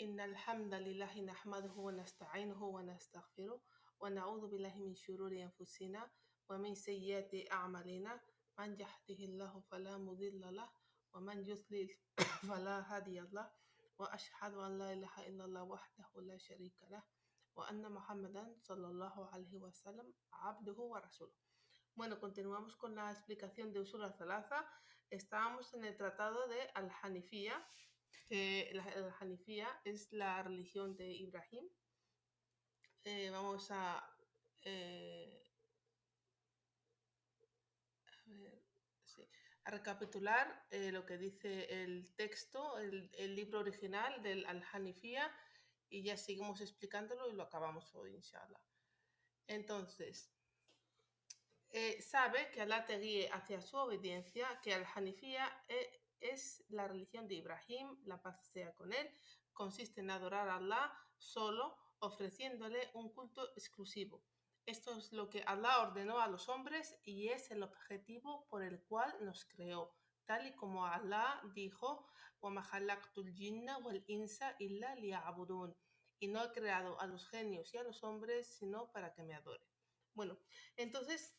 إن الحمد لله نحمده ونستعينه ونستغفره ونعوذ بالله من شرور أنفسنا ومن سيئات أعمالنا من يهده الله فلا مضل له ومن يضلل فلا هادي له وأشهد أن لا إله إلا الله وحده لا شريك له وأن محمدا صلى الله عليه وسلم عبده ورسوله. Bueno, continuamos con la explicación de Usul al-Thalatha. Estábamos en el tratado de Al-Hanifiyya, que la Hanifiyya es la religión de Ibrahim. Vamos a recapitular lo que dice el texto, el libro original del Al-Hanifiyya, y ya seguimos explicándolo y lo acabamos hoy, inshallah. Entonces, sabe que Allah te guíe hacia su obediencia, que Al-Hanifiyya es la religión de Ibrahim, la paz sea con él, consiste en adorar a Allah solo, ofreciéndole un culto exclusivo. Esto es lo que Allah ordenó a los hombres y es el objetivo por el cual nos creó, tal y como Allah dijo: وَمَا خَلَقْتُ الْجِنَّ وَالْإِنسَ إِلَّا لِيَعْبُدُونِ, y no he creado a los genios y a los hombres sino para que me adoren. Bueno, entonces,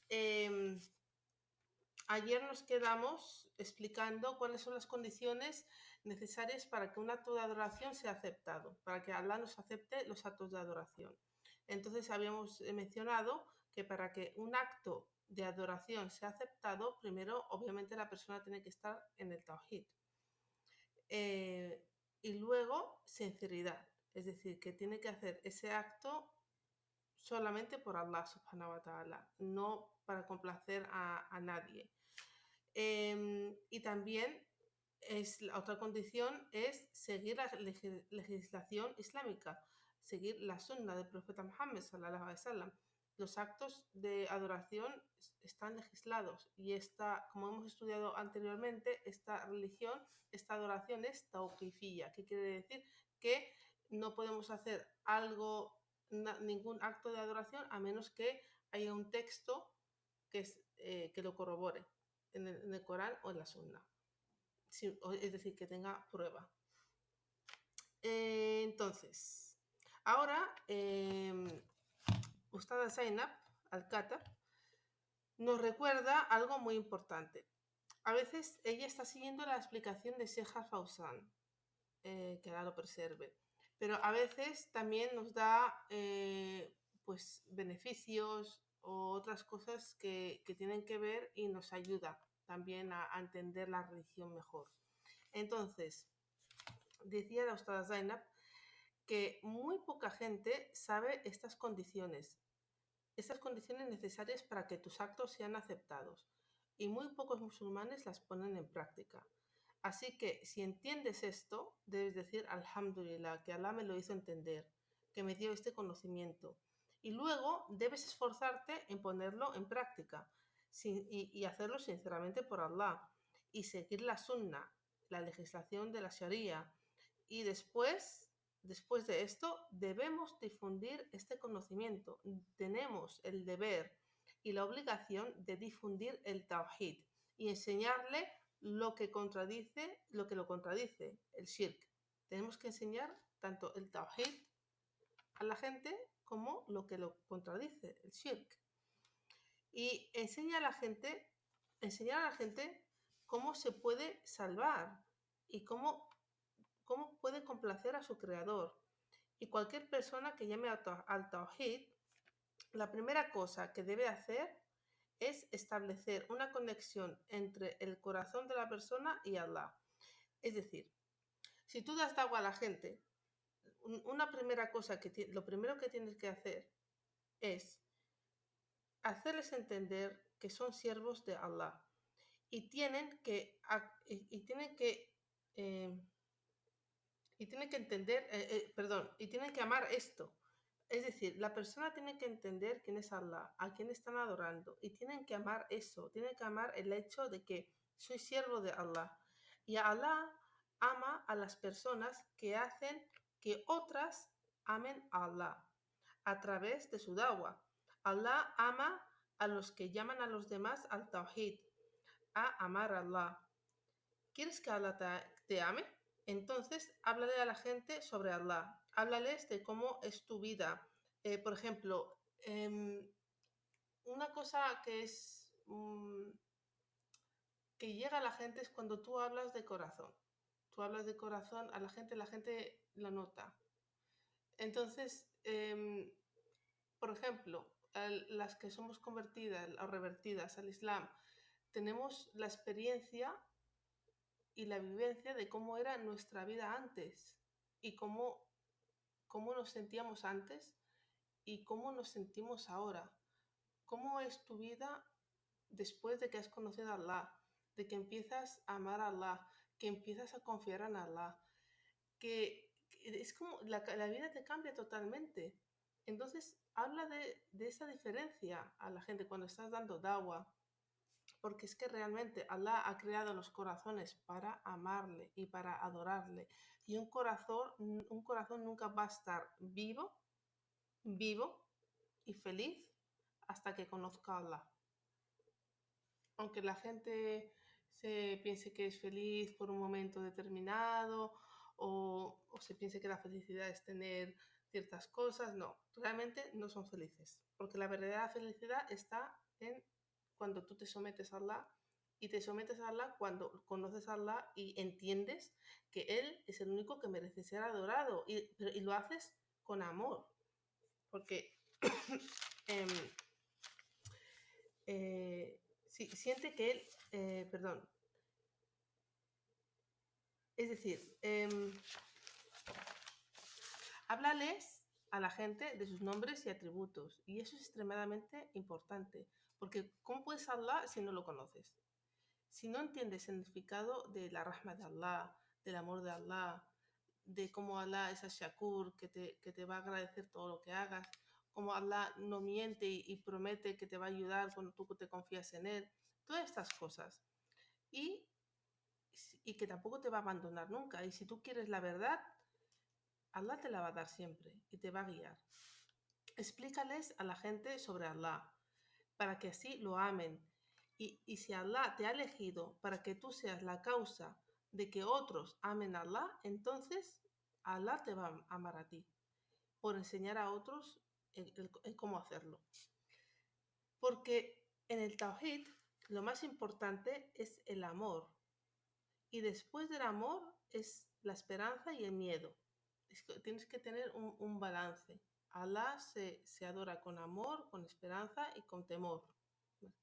ayer nos quedamos explicando cuáles son las condiciones necesarias para que un acto de adoración sea aceptado, para que Allah nos acepte los actos de adoración. Entonces, habíamos mencionado que para que un acto de adoración sea aceptado, primero, obviamente, la persona tiene que estar en el Tawhid. Y luego, sinceridad, es decir, que tiene que hacer ese acto solamente por Allah subhanahu wa ta'ala, no para complacer a nadie. Y también la otra condición es seguir la legislación islámica, seguir la sunna del profeta Muhammad sallallahu alaihi wasallam. Los actos de adoración están legislados y como hemos estudiado anteriormente, esta adoración es tawqifiyya, que quiere decir que no podemos hacer ningún acto de adoración a menos que haya un texto que lo corrobore en el Corán o en la Sunna. Es decir, que tenga prueba. Entonces, ahora, Ustada Zainab Al-Khatab nos recuerda algo muy importante. A veces ella está siguiendo la explicación de Sheikh Al-Fawzan, que Allah lo preserve, pero a veces también nos da pues beneficios o otras cosas que tienen que ver y nos ayuda también a entender la religión mejor. Entonces, decía la Ustada Zainab que muy poca gente sabe estas condiciones necesarias para que tus actos sean aceptados, y muy pocos musulmanes las ponen en práctica. Así que si entiendes esto, debes decir Alhamdulillah, que Allah me lo hizo entender, que me dio este conocimiento. Y luego debes esforzarte en ponerlo en práctica y hacerlo sinceramente por Allah, y seguir la sunna, la legislación de la Sharia. Y después de esto, debemos difundir este conocimiento. Tenemos el deber y la obligación de difundir el Tawhid y enseñarle lo que lo contradice, el Shirk. Tenemos que enseñar tanto el Tawhid a la gente como lo que lo contradice, el Shirk. Y enseñar a la gente cómo se puede salvar y cómo puede complacer a su creador. Y cualquier persona que llame al Tawhid, la primera cosa que debe hacer es establecer una conexión entre el corazón de la persona y Allah. Es decir, si tú das agua a la gente, lo primero que tienes que hacer es hacerles entender que son siervos de Allah y tienen que entender, y tienen que amar esto. Es decir, la persona tiene que entender quién es Allah, a quién están adorando, y tienen que amar eso, tienen que amar el hecho de que soy siervo de Allah. Y Allah ama a las personas que hacen que otras amen a Allah a través de su da'wah. Allah ama a los que llaman a los demás al Tawhid, a amar a Allah. ¿Quieres que Allah te ame? Entonces, háblale a la gente sobre Allah. Háblales de cómo es tu vida. Por ejemplo, una cosa que es que llega a la gente es cuando tú hablas de corazón. Tú hablas de corazón a la gente lo nota. Entonces, por ejemplo, las que somos convertidas o revertidas al Islam, tenemos la experiencia y la vivencia de cómo era nuestra vida antes y cómo nos sentíamos antes y cómo nos sentimos ahora. ¿Cómo es tu vida después de que has conocido a Allah? De que empiezas a amar a Allah, que empiezas a confiar en Allah, que es como la vida te cambia totalmente. Entonces, habla de esa diferencia a la gente cuando estás dando dawa, porque es que realmente Allah ha creado los corazones para amarle y para adorarle. Y un corazón nunca va a estar vivo y feliz hasta que conozca a Allah. Aunque la gente se piense que es feliz por un momento determinado o se piense que la felicidad es tener ciertas cosas, no, realmente no son felices, porque la verdadera felicidad está en cuando tú te sometes a Allah y te sometes a Allah cuando conoces a Allah y entiendes que Él es el único que merece ser adorado y lo haces con amor, porque em, siente que Él, perdón, es decir, háblales a la gente de sus nombres y atributos. Y eso es extremadamente importante. Porque ¿cómo puedes hablar si no lo conoces? Si no entiendes el significado de la rahma de Allah, del amor de Allah, de cómo Allah es Shakur, que te va a agradecer todo lo que hagas, cómo Allah no miente y promete que te va a ayudar cuando tú te confías en Él, todas estas cosas. Y, y que tampoco te va a abandonar nunca. Y si tú quieres la verdad, Allah te la va a dar siempre y te va a guiar. Explícales a la gente sobre Allah para que así lo amen. Y si Allah te ha elegido para que tú seas la causa de que otros amen a Allah, entonces Allah te va a amar a ti por enseñar a otros el cómo hacerlo. Porque en el Tawhid lo más importante es el amor. Y después del amor es la esperanza y el miedo. Tienes que tener un balance. Allah se adora con amor, con esperanza y con temor.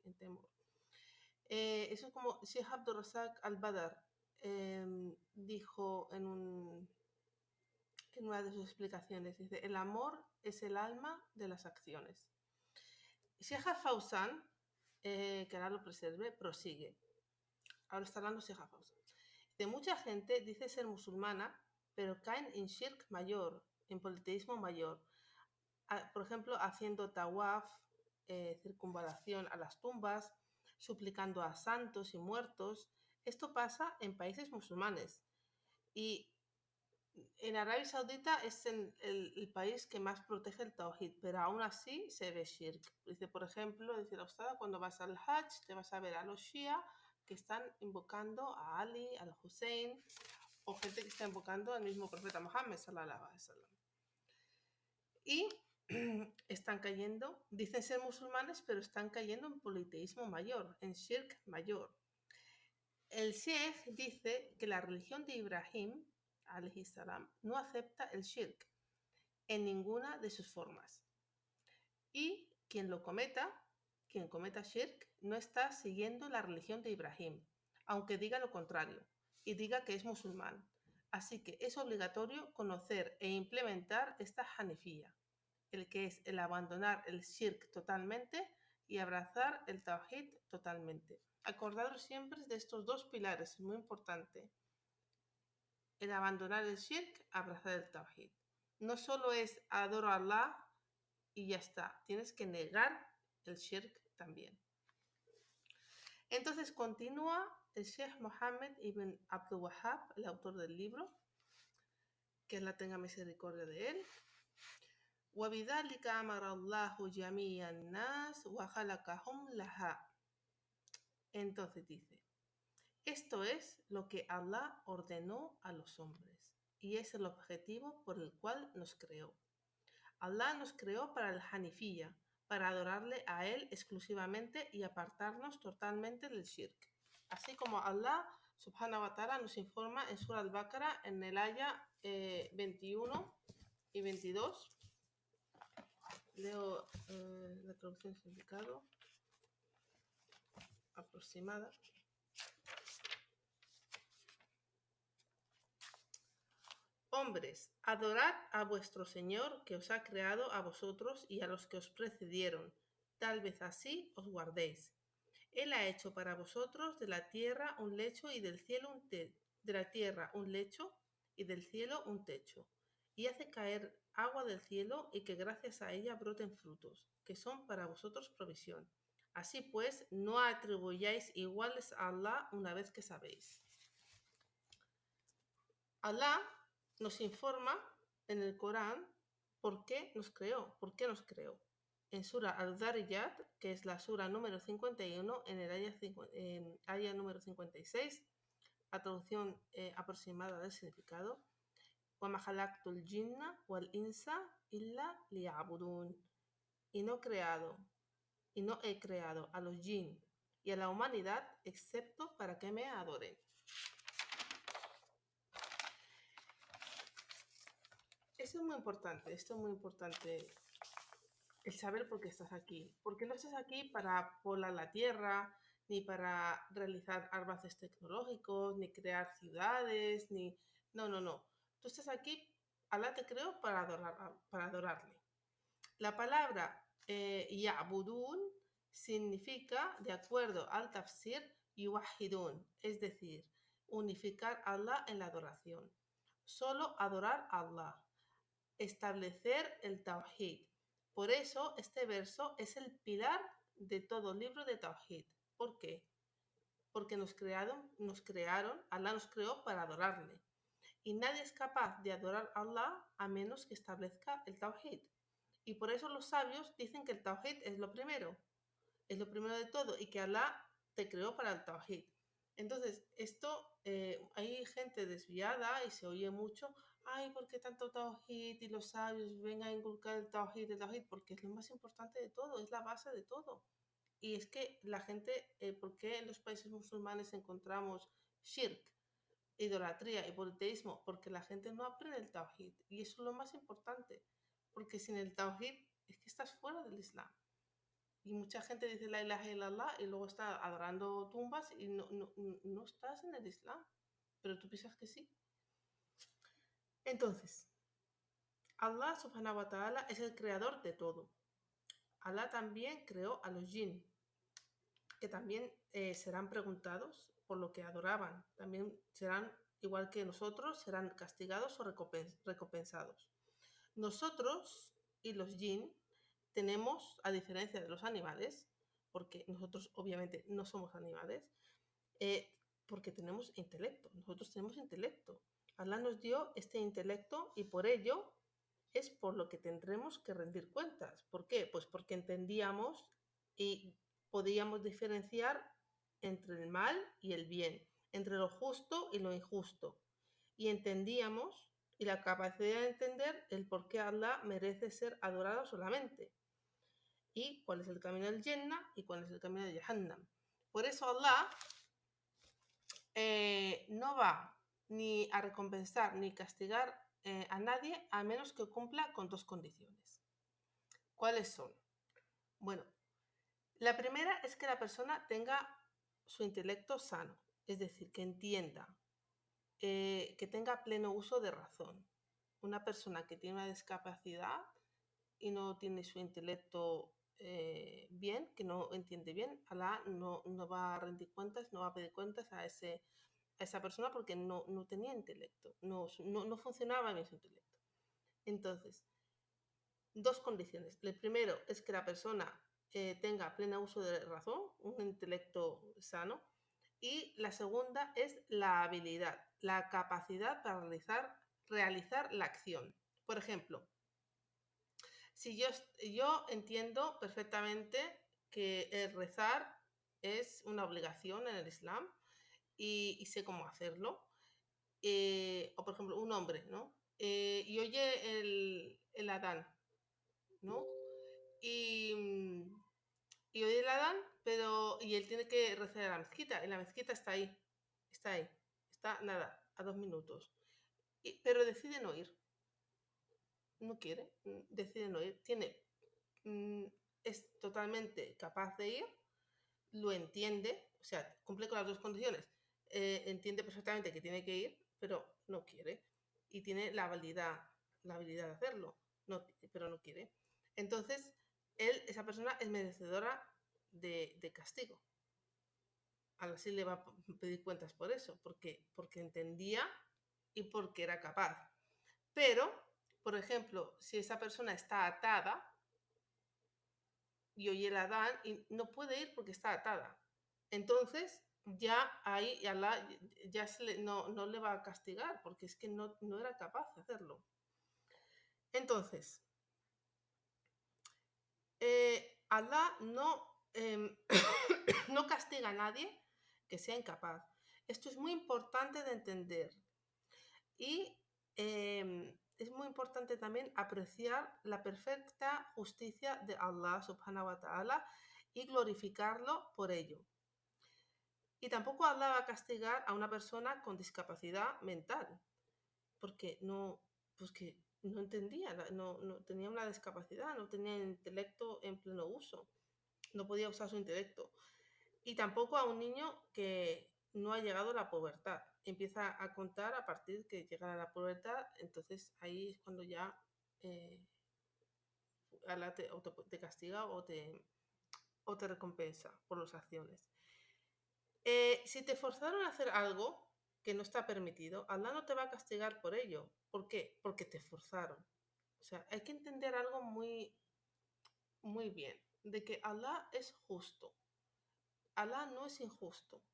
En temor. Eso es como Sheikh Abdul Razak al-Badr dijo en una de sus explicaciones. Dice, el amor es el alma de las acciones. Sheikh al-Fawzan, que ahora lo preserve, prosigue. Ahora está hablando Sheikh al-Fawzan. De mucha gente dice ser musulmana, pero caen en shirk mayor, en politeísmo mayor. Por ejemplo, haciendo tawaf, circunvalación a las tumbas, suplicando a santos y muertos. Esto pasa en países musulmanes. Y en Arabia Saudita es el país que más protege el Tawhid, pero aún así se ve shirk. Dice, por ejemplo, dice la Ustada, cuando vas al Hajj te vas a ver a los Shia que están invocando a Ali, al Hussein, o gente que está invocando al mismo profeta Mohammed, sallallahu alaihi wasallam. Y están cayendo, dicen ser musulmanes, pero están cayendo en politeísmo mayor, en shirk mayor. El Sheikh dice que la religión de Ibrahim, alayhi salam, no acepta el shirk en ninguna de sus formas. Y quien cometa shirk, no está siguiendo la religión de Ibrahim, aunque diga lo contrario y diga que es musulmán. Así que es obligatorio conocer e implementar esta hanifía, el que es el abandonar el shirk totalmente y abrazar el tawhid totalmente. Acordaros siempre de estos dos pilares, es muy importante. El abandonar el shirk, abrazar el tawhid. No solo es adoro a Allah y ya está, tienes que negar el shirk también. Entonces continúa el Sheikh Mohammed ibn Abdul Wahhab, el autor del libro, que Allah tenga misericordia de él. وَبِذَلِكَ أَمَرَ اللَّهُ جَمِيعَ النَّاسِ وَخَلَقَهُمْ لَهَا. Entonces dice, Esto es lo que Allah ordenó a los hombres y es el objetivo por el cual nos creó. Allah nos creó para el Hanifiyya, para adorarle a Él exclusivamente y apartarnos totalmente del shirk. Así como Allah subhanahu wa ta'ala nos informa en Surah Al-Baqarah en el aya 21 y 22. Leo la traducción significado aproximada. Hombres, adorad a vuestro Señor que os ha creado a vosotros y a los que os precedieron. Tal vez así os guardéis. Él ha hecho para vosotros de la tierra un lecho y del cielo de la tierra un lecho y del cielo un techo. Y hace caer agua del cielo y que gracias a ella broten frutos, que son para vosotros provisión. Así pues, no atribuyáis iguales a Allah una vez que sabéis. Allah nos informa en el Corán por qué nos creó. En Sura Al-Dhariyat, que es la Sura número 51, en el aya número 56, la traducción aproximada del significado, وَمَا خَلَقْتُ الْجِنَّ وَالْإِنسَ إِلَّا لِيَعْبُدُونَ y no he creado a los jinn y a la humanidad excepto para que me adoren. Esto es muy importante el saber por qué estás aquí. Porque no estás aquí para poblar la tierra, ni para realizar avances tecnológicos, ni crear ciudades, ni... No, no, no. Tú estás aquí, Allah te creó para adorarle. La palabra Ya'budun significa, de acuerdo al tafsir, yuwahidun, es decir, unificar a Allah en la adoración. Solo adorar a Allah. Establecer el Tawhid. Por eso este verso es el pilar de todo libro de Tawhid. ¿Por qué? Porque nos crearon, Allah nos creó para adorarle. Y nadie es capaz de adorar a Allah a menos que establezca el Tawhid. Y por eso los sabios dicen que el Tawhid es lo primero de todo, y que Allah te creó para el Tawhid. Entonces, esto, hay gente desviada y se oye mucho, ay, ¿por qué tanto Tawhid? Y los sabios vengan a inculcar el Tawhid, porque es lo más importante de todo, es la base de todo. Y es que la gente, ¿por qué en los países musulmanes encontramos shirk, idolatría y politeísmo? Porque la gente no aprende el Tawhid, y eso es lo más importante, porque sin el Tawhid es que estás fuera del Islam. Y mucha gente dice la ilaha illallah y luego está adorando tumbas y no estás en el Islam, pero tú piensas que sí. Entonces, Allah subhanahu wa ta'ala es el creador de todo. Allah también creó a los jinn, que también serán preguntados por lo que adoraban. También serán, igual que nosotros, serán castigados o recompensados. Nosotros y los jinn tenemos, a diferencia de los animales, porque nosotros obviamente no somos animales, porque tenemos intelecto. Nosotros tenemos intelecto. Allah nos dio este intelecto y por ello es por lo que tendremos que rendir cuentas. ¿Por qué? Pues porque entendíamos y podíamos diferenciar entre el mal y el bien, entre lo justo y lo injusto. Y entendíamos y la capacidad de entender el por qué Allah merece ser adorado solamente. Y cuál es el camino del Jannah y cuál es el camino de Jahannam. Por eso Allah no va ni a recompensar ni castigar a nadie a menos que cumpla con dos condiciones. ¿Cuáles son? Bueno, la primera es que la persona tenga su intelecto sano, es decir, que entienda, que tenga pleno uso de razón. Una persona que tiene una discapacidad y no tiene su intelecto bien, que no entiende bien, Allah no va a rendir cuentas, no va a pedir cuentas a esa persona porque no tenía intelecto, no funcionaba bien su intelecto. Entonces, dos condiciones. El primero es que la persona tenga pleno uso de razón, un intelecto sano. Y la segunda es la habilidad, la capacidad para realizar la acción. Por ejemplo, si yo entiendo perfectamente que el rezar es una obligación en el Islam y sé cómo hacerlo. O por ejemplo, un hombre, ¿no? Y oye el Adán, ¿no? Y oye el Adán, y él tiene que rezar a la mezquita, y la mezquita está ahí, está nada, a 2 minutos. Pero decide no ir, no quiere, decide no ir, es totalmente capaz de ir, lo entiende, o sea, cumple con las dos condiciones, entiende perfectamente que tiene que ir, pero no quiere, y tiene la habilidad de hacerlo, pero no quiere. Entonces, esa persona es merecedora de castigo. Ahora sí le va a pedir cuentas por eso, porque entendía y porque era capaz. Pero, por ejemplo, si esa persona está atada y oye el Adán y no puede ir porque está atada, entonces ya ahí Allah ya no le va a castigar porque es que no era capaz de hacerlo. Entonces, Allah no castiga a nadie que sea incapaz. Esto es muy importante de entender. Y es muy importante también apreciar la perfecta justicia de Allah subhanahu wa ta'ala y glorificarlo por ello. Y tampoco Allah va a castigar a una persona con discapacidad mental, porque pues que no entendía, no tenía una discapacidad, no tenía el intelecto en pleno uso, no podía usar su intelecto. Y tampoco a un niño que no ha llegado a la pubertad. Empieza a contar a partir que llega a la pubertad, entonces ahí es cuando ya Allah te castiga o te recompensa por las acciones. Si te forzaron a hacer algo que no está permitido, Allah no te va a castigar por ello. ¿Por qué? Porque te forzaron. O sea, hay que entender algo muy, muy bien, de que Allah es justo. Allah no es injusto.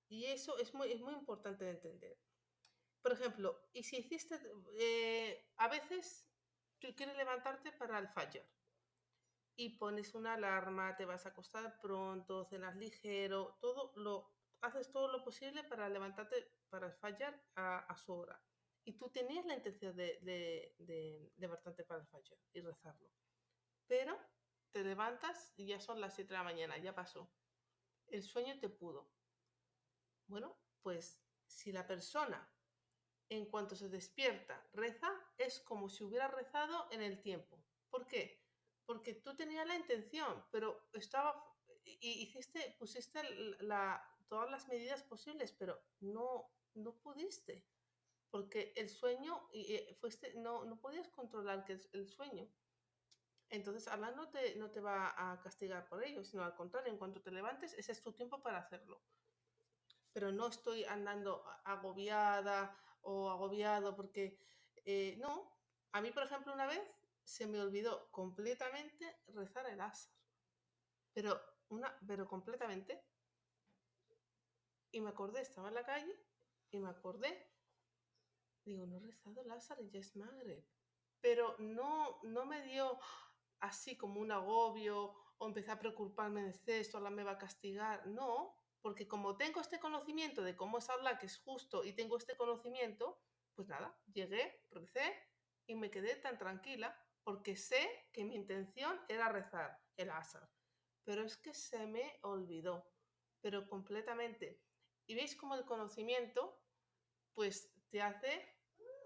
Y eso es muy importante de entender. Por ejemplo, y si hiciste, a veces tú quieres levantarte para el Fajr y pones una alarma, te vas a acostar pronto, cenas ligero, haces todo lo posible para levantarte para el Fajr a su hora. Y tú tenías la intención de levantarte para el Fajr y rezarlo. Pero te levantas y ya son las 7 de la mañana, ya pasó. El sueño te pudo. Bueno, pues si la persona en cuanto se despierta reza, es como si hubiera rezado en el tiempo. ¿Por qué? Porque tú tenías la intención, pero pusiste todas las medidas posibles, pero no pudiste, porque el sueño, no podías controlar el sueño. Entonces Allah no te va a castigar por ello, sino al contrario, en cuanto te levantes, ese es tu tiempo para hacerlo. Pero no estoy andando agobiada o agobiado porque no. A mí, por ejemplo, una vez se me olvidó completamente rezar el Asr, pero completamente. Y me acordé, estaba en la calle y me acordé, digo, no he rezado el Asr y ya es Magreb. Pero no me dio así como un agobio o empecé a preocuparme de esto, Allah me va a castigar. No, porque como tengo este conocimiento de cómo es Allah, que es justo, y tengo este conocimiento, pues nada, llegué, recé y me quedé tan tranquila porque sé que mi intención era rezar el Asr. Pero es que se me olvidó, pero completamente. Y veis cómo el conocimiento pues te hace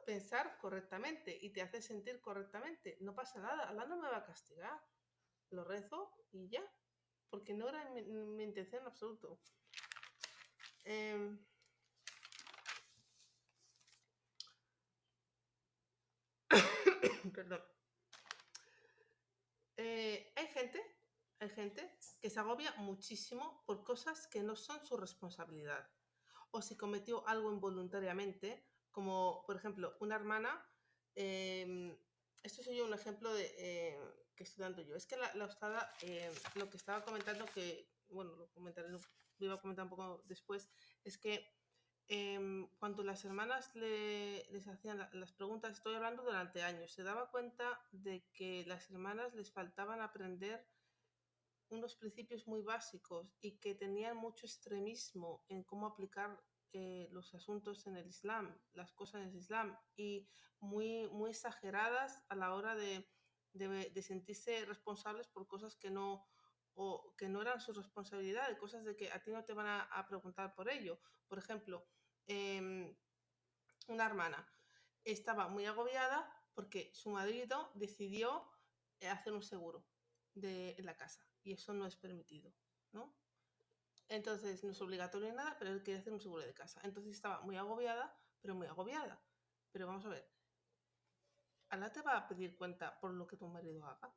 pensar correctamente y te hace sentir correctamente. No pasa nada, Allah no me va a castigar. Lo rezo y ya, porque no era mi intención en absoluto. Perdón. Hay gente que se agobia muchísimo por cosas que no son su responsabilidad. O si cometió algo involuntariamente, como por ejemplo una hermana, esto soy yo un ejemplo que estoy dando yo. Es que la ustada, lo que estaba comentando, que bueno, lo iba a comentar un poco después, es que cuando las hermanas les hacían las preguntas, estoy hablando durante años, se daba cuenta de que las hermanas les faltaban aprender unos principios muy básicos y que tenían mucho extremismo en cómo aplicar los asuntos en el Islam, las cosas en el Islam, y muy exageradas a la hora de sentirse responsables por cosas que no eran su responsabilidad, de cosas de que a ti no te van a preguntar por ello. Por ejemplo, una hermana estaba muy agobiada porque su marido decidió hacer un seguro en la casa y eso no es permitido, ¿no? Entonces no es obligatorio ni nada, pero él quería hacer un seguro de casa. Entonces estaba muy agobiada, pero muy agobiada. Pero vamos a ver, ¿Alá te va a pedir cuenta por lo que tu marido haga?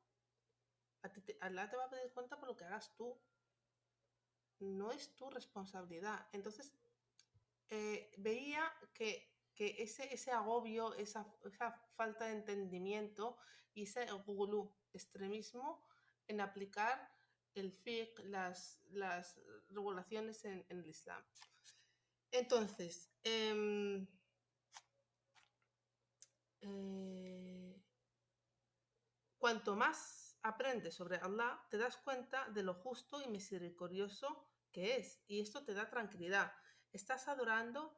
Alá te va a pedir cuenta por lo que hagas tú. No es tu responsabilidad. Entonces veía que ese agobio, esa falta de entendimiento y ese gulú, extremismo en aplicar el fiqh, las regulaciones en el Islam. Entonces, cuanto más aprendes sobre Allah, te das cuenta de lo justo y misericordioso que es, y esto te da tranquilidad. Estás adorando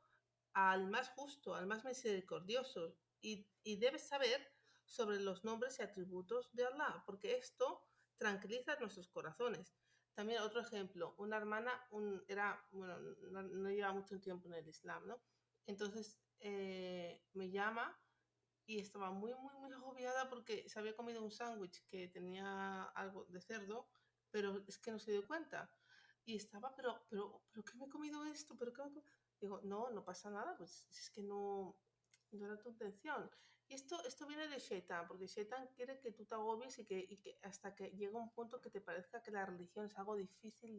al más justo, al más misericordioso, y debes saber sobre los nombres y atributos de Allah, porque esto tranquiliza nuestros corazones. También otro ejemplo, una hermana bueno, no lleva mucho tiempo en el Islam, ¿no? Entonces me llama y estaba muy agobiada porque se había comido un sándwich que tenía algo de cerdo, pero es que no se dio cuenta. Y estaba, pero ¿qué me he comido esto? ¿Pero qué me Digo, no pasa nada, pues es que no era tu intención. Y esto viene de Shaitan, porque Shaitan quiere que tú te agobies y que hasta que llega un punto que te parezca que la religión es algo difícil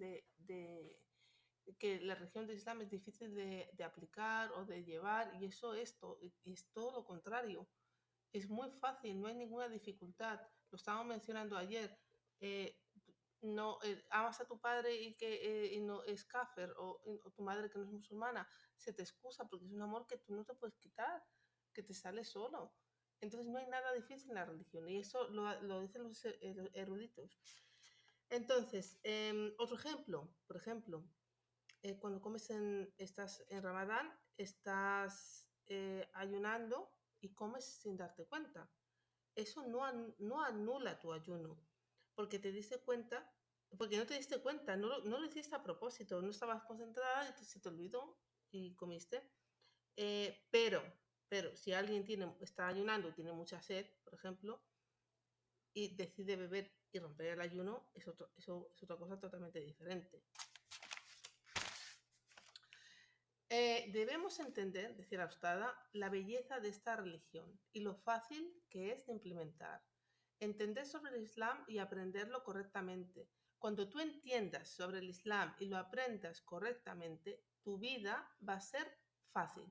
que la religión de Islam es difícil de aplicar o de llevar, y eso es todo lo contrario. Es muy fácil, no hay ninguna dificultad. Lo estábamos mencionando ayer. Eh, no amas a tu padre y no es kafir, o tu madre que no es musulmana, se te excusa porque es un amor que tú no te puedes quitar, que te sale solo. Entonces no hay nada difícil en la religión y eso lo dicen los eruditos. Entonces, otro ejemplo, por ejemplo, cuando estás en Ramadán, estás ayunando y comes sin darte cuenta. Eso no anula tu ayuno, porque te diste cuenta, porque no te diste cuenta, no lo hiciste a propósito, no estabas concentrada y se te olvidó y comiste. Pero si alguien está ayunando y tiene mucha sed, por ejemplo, y decide beber y romper el ayuno, eso es otra cosa totalmente diferente. Debemos entender, decía la Ustada, la belleza de esta religión y lo fácil que es de implementar. Entender sobre el Islam y aprenderlo correctamente. Cuando tú entiendas sobre el Islam y lo aprendas correctamente, tu vida va a ser fácil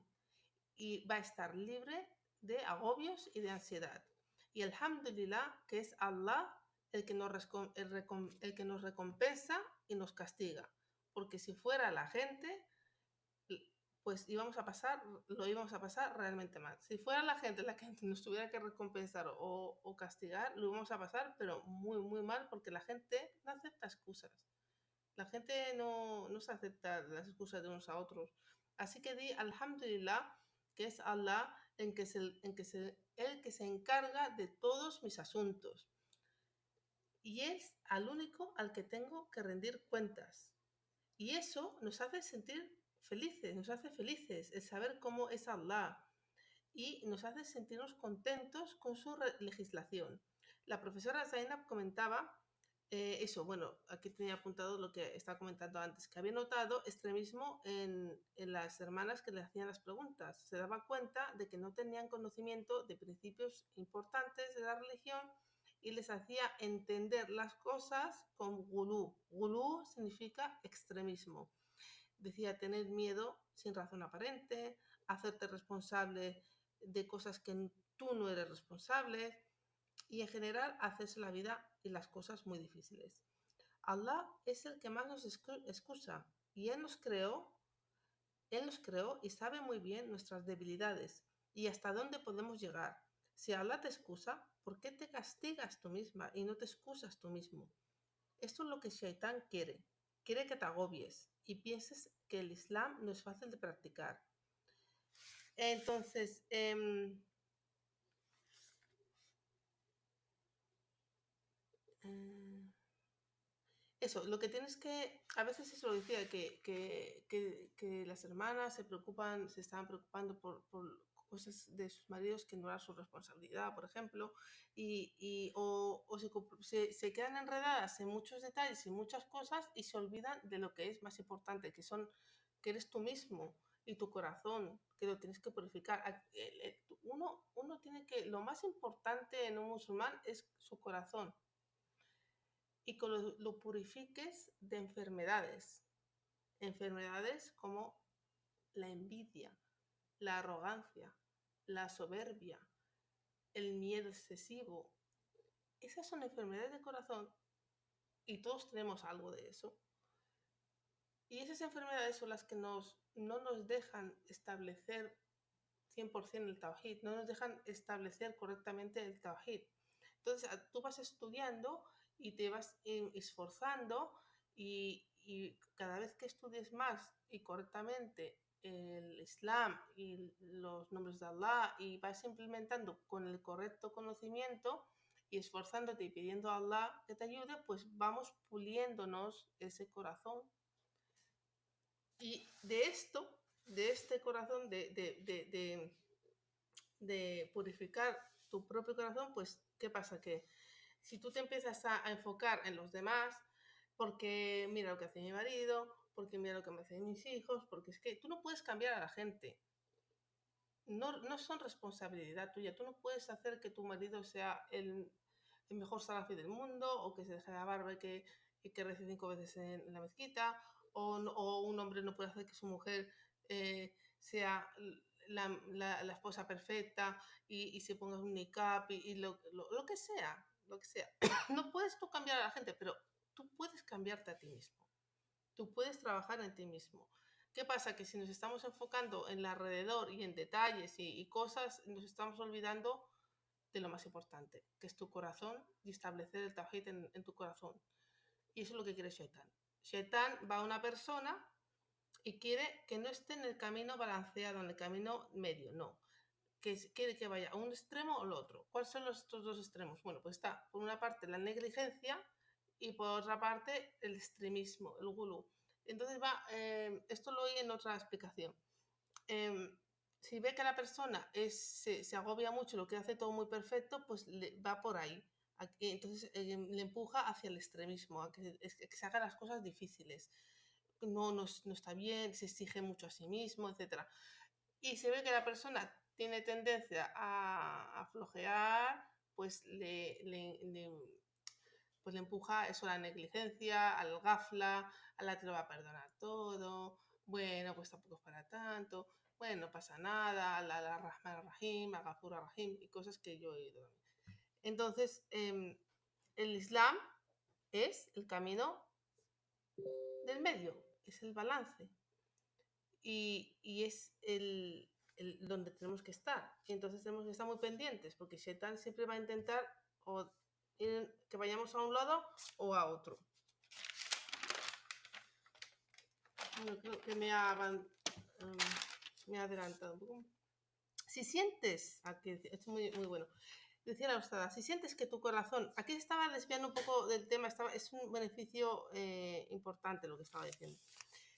y va a estar libre de agobios y de ansiedad. Y alhamdulillah, que es Allah el que nos recompensa y nos castiga. Porque si fuera la gente, pues lo íbamos a pasar realmente mal. Si fuera la gente la que nos tuviera que recompensar o castigar, lo íbamos a pasar, pero muy mal, porque la gente no acepta excusas. La gente no se acepta las excusas de unos a otros. Así que di alhamdulillah, que es Allah el que se encarga de todos mis asuntos. Y es al único al que tengo que rendir cuentas. Y eso nos hace sentir felices, nos hace felices el saber cómo es Allah y nos hace sentirnos contentos con su legislación. La profesora Zainab comentaba eso, bueno, aquí tenía apuntado lo que estaba comentando antes, que había notado extremismo en las hermanas que le hacían las preguntas. Se daba cuenta de que no tenían conocimiento de principios importantes de la religión y les hacía entender las cosas con gulú. Gulú significa extremismo. Decía tener miedo sin razón aparente, hacerte responsable de cosas que tú no eres responsable y en general hacerse la vida y las cosas muy difíciles. Allah es el que más nos excusa y Él nos creó y sabe muy bien nuestras debilidades y hasta dónde podemos llegar. Si Allah te excusa, ¿por qué te castigas tú misma y no te excusas tú mismo? Esto es lo que Shaitán quiere. Quiere que te agobies y pienses que el Islam no es fácil de practicar. Entonces, eso, lo que tienes que, a veces eso lo decía, que las hermanas se estaban preocupando por cosas de sus maridos que no era su responsabilidad, por ejemplo, o se quedan enredadas en muchos detalles y muchas cosas y se olvidan de lo que es más importante, que eres tú mismo y tu corazón, que lo tienes que purificar. Uno tiene que, lo más importante en un musulmán es su corazón y que lo purifiques de enfermedades. Enfermedades como la envidia, la arrogancia, la soberbia, el miedo excesivo. Esas son enfermedades de corazón y todos tenemos algo de eso. Y esas enfermedades son las que no nos dejan establecer 100% el tawhid, no nos dejan establecer correctamente el tawhid. Entonces tú vas estudiando y te vas esforzando y cada vez que estudies más y correctamente el Islam y los nombres de Allah y vas implementando con el correcto conocimiento y esforzándote y pidiendo a Allah que te ayude, pues vamos puliéndonos ese corazón. Y de este corazón, de purificar tu propio corazón, pues, ¿qué pasa? Que si tú te empiezas a enfocar en los demás, porque mira lo que hace mi marido, porque mira lo que me hacen mis hijos, porque es que tú no puedes cambiar a la gente. No son responsabilidad tuya. Tú no puedes hacer que tu marido sea el mejor salafi del mundo, o que se deje la barba y que rece 5 veces en la mezquita, o un hombre no puede hacer que su mujer sea la esposa perfecta y se ponga un niqab y lo que sea, lo que sea. No puedes tú cambiar a la gente, pero tú puedes cambiarte a ti mismo. Tú puedes trabajar en ti mismo. ¿Qué pasa? Que si nos estamos enfocando en el alrededor y en detalles y cosas, nos estamos olvidando de lo más importante, que es tu corazón y establecer el tawhid en tu corazón. Y eso es lo que quiere Shaitán. Shaitán va a una persona y quiere que no esté en el camino balanceado, en el camino medio, no. Quiere que vaya a un extremo o al otro. ¿Cuáles son estos dos extremos? Bueno, pues está por una parte la negligencia y por otra parte el extremismo, el gulú. Entonces esto lo oí en otra explicación. Si ve que la persona se agobia mucho, lo que hace todo muy perfecto, pues va por ahí. Entonces le empuja hacia el extremismo, a que se hagan las cosas difíciles. No está bien, se exige mucho a sí mismo, etc. Y se ve que la persona tiene tendencia a flojear, pues pues le empuja eso a la negligencia, al gafla, a la te lo va a perdonar todo, bueno, pues tampoco es para tanto, bueno, no pasa nada, a la Rahman Rahim, a Gafur Rahim y cosas que yo he oído. Entonces, el Islam es el camino del medio, es el balance y es donde tenemos que estar. Y entonces tenemos que estar muy pendientes porque Shaitan siempre va a intentar que vayamos a un lado o a otro. Yo creo que me ha adelantado un poco. Si sientes, aquí, esto es muy, muy bueno, decía la Ustada, si sientes que tu corazón, aquí estaba desviando un poco del tema, es un beneficio importante lo que estaba diciendo.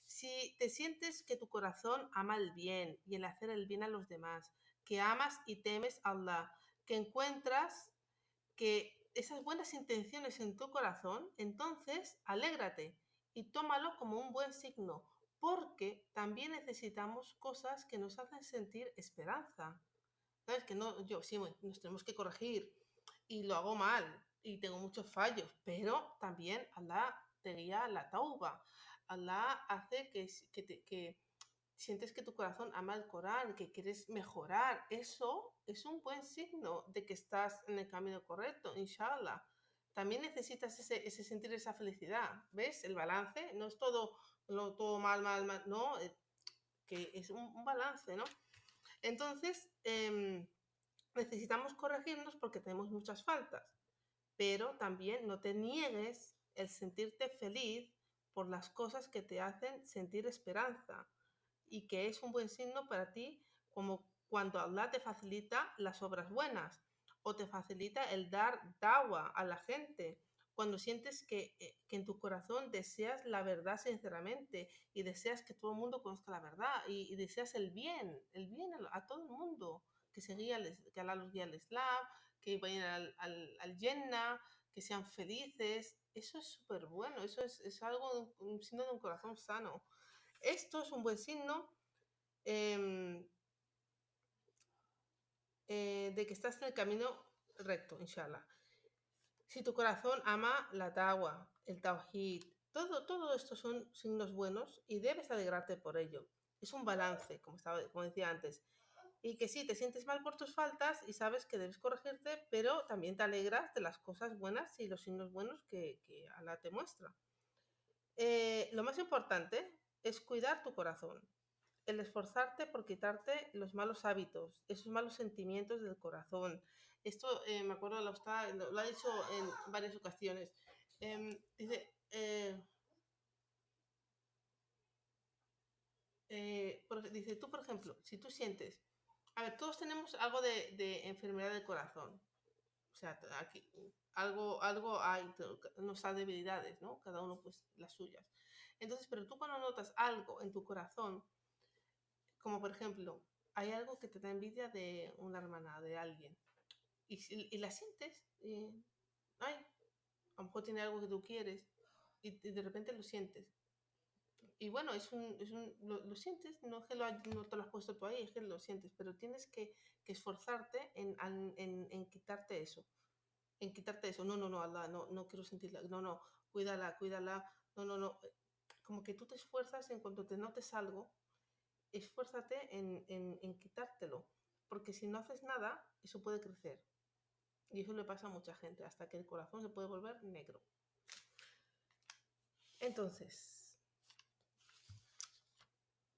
Si te sientes que tu corazón ama el bien y el hacer el bien a los demás, que amas y temes a Allah, que encuentras que esas buenas intenciones en tu corazón, entonces alégrate y tómalo como un buen signo, porque también necesitamos cosas que nos hacen sentir esperanza. ¿Sabes? Que no, yo sí, nos tenemos que corregir y lo hago mal y tengo muchos fallos, pero también Allah te guía a la tauba. Allah hace que sientes que tu corazón ama el Corán, que quieres mejorar. Eso es un buen signo de que estás en el camino correcto, inshallah. También necesitas ese sentir esa felicidad. ¿Ves? El balance no es todo mal, mal, mal. No, que es un balance, ¿no? Entonces, necesitamos corregirnos porque tenemos muchas faltas, pero también no te niegues el sentirte feliz por las cosas que te hacen sentir esperanza y que es un buen signo para ti, como cuando Allah te facilita las obras buenas o te facilita el dar dawa a la gente, cuando sientes que en tu corazón deseas la verdad sinceramente y deseas que todo el mundo conozca la verdad y deseas el bien a todo el mundo, que Allah los guíe al Islam, que vayan al Jannah, que sean felices. Eso es súper bueno, eso es algo, un signo de un corazón sano. Esto es un buen signo eh, de que estás en el camino recto, inshallah. Si tu corazón ama la tawa, el tawhid, todo esto son signos buenos y debes alegrarte por ello. Es un balance, como decía antes. Y que sí, te sientes mal por tus faltas y sabes que debes corregirte, pero también te alegras de las cosas buenas y los signos buenos que Allah te muestra. Lo más importante es cuidar tu corazón, el esforzarte por quitarte los malos hábitos, esos malos sentimientos del corazón. Esto me acuerdo, lo ha dicho en varias ocasiones. Dice, dice, tú por ejemplo, si tú sientes, a ver, todos tenemos algo de enfermedad del corazón. O sea, aquí algo hay, nuestras debilidades, ¿no? Cada uno pues las suyas. Entonces, pero tú cuando notas algo en tu corazón, como por ejemplo, hay algo que te da envidia de una hermana, de alguien, y la sientes, y, ay, a lo mejor tiene algo que tú quieres, y de repente lo sientes. Y bueno, lo sientes, no es que no te lo has puesto tú ahí, es que lo sientes, pero tienes que esforzarte en quitarte eso. En quitarte eso. No, no, no, Allah, no, no quiero sentirla. No, no, cuídala, cuídala. No, no, no. Como que tú te esfuerzas en cuanto te notes algo, esfuérzate en quitártelo. Porque si no haces nada, eso puede crecer. Y eso le pasa a mucha gente, hasta que el corazón se puede volver negro. Entonces,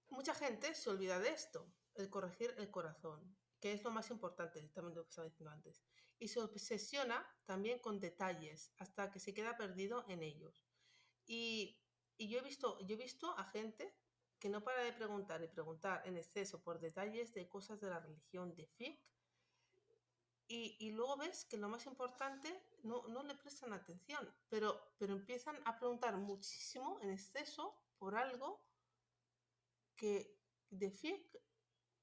mucha gente se olvida de esto, el corregir el corazón, que es lo más importante, también lo que estaba diciendo antes. Y se obsesiona también con detalles, hasta que se queda perdido en ellos. Y, y yo he visto a gente que no para de preguntar y preguntar en exceso por detalles de cosas de la religión, de fiqh, y luego ves que lo más importante no le prestan atención, pero empiezan a preguntar muchísimo en exceso por algo que de fiqh,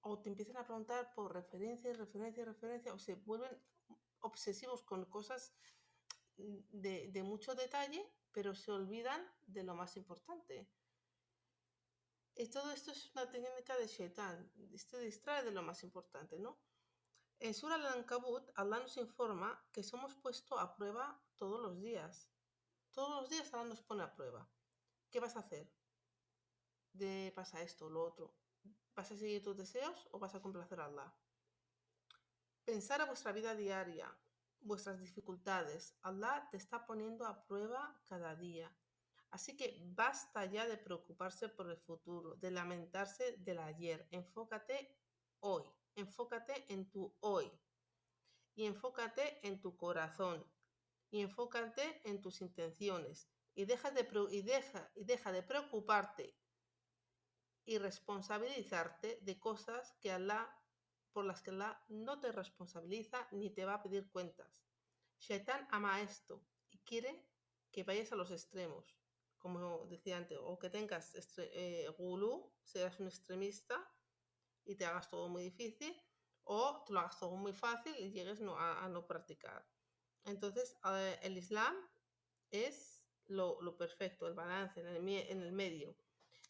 o te empiezan a preguntar por referencias, referencias, referencias, o se vuelven obsesivos con cosas de mucho detalle, pero se olvidan de lo más importante. Y todo esto es una técnica de Shaitán. Esto distrae de lo más importante, ¿no? En Surah Al-Ankabut, Allah nos informa que somos puestos a prueba todos los días. Todos los días Allah nos pone a prueba. ¿Qué vas a hacer? Pasa esto, lo otro. ¿Vas a seguir tus deseos o vas a complacer a Allah? Pensar a vuestra vida diaria, vuestras dificultades. Allah te está poniendo a prueba cada día. Así que basta ya de preocuparse por el futuro, de lamentarse del ayer. Enfócate hoy, enfócate en tu hoy y enfócate en tu corazón y enfócate en tus intenciones y deja de preocuparte y responsabilizarte de cosas por las que Allah no te responsabiliza ni te va a pedir cuentas. Shaitán ama esto y quiere que vayas a los extremos, como decía antes, o que tengas gulú, seas un extremista y te hagas todo muy difícil, o te lo hagas todo muy fácil y llegues a no practicar. Entonces, el Islam es lo perfecto, el balance en el medio.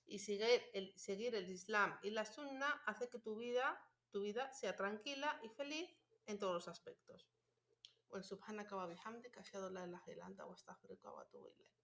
Y seguir el Islam y la Sunna hace que tu vida sea tranquila y feliz en todos los aspectos. Subhanaka wa bihamdika ashhadu an la ilaha illa anta wa astaghfiruka wa atubu ilayk.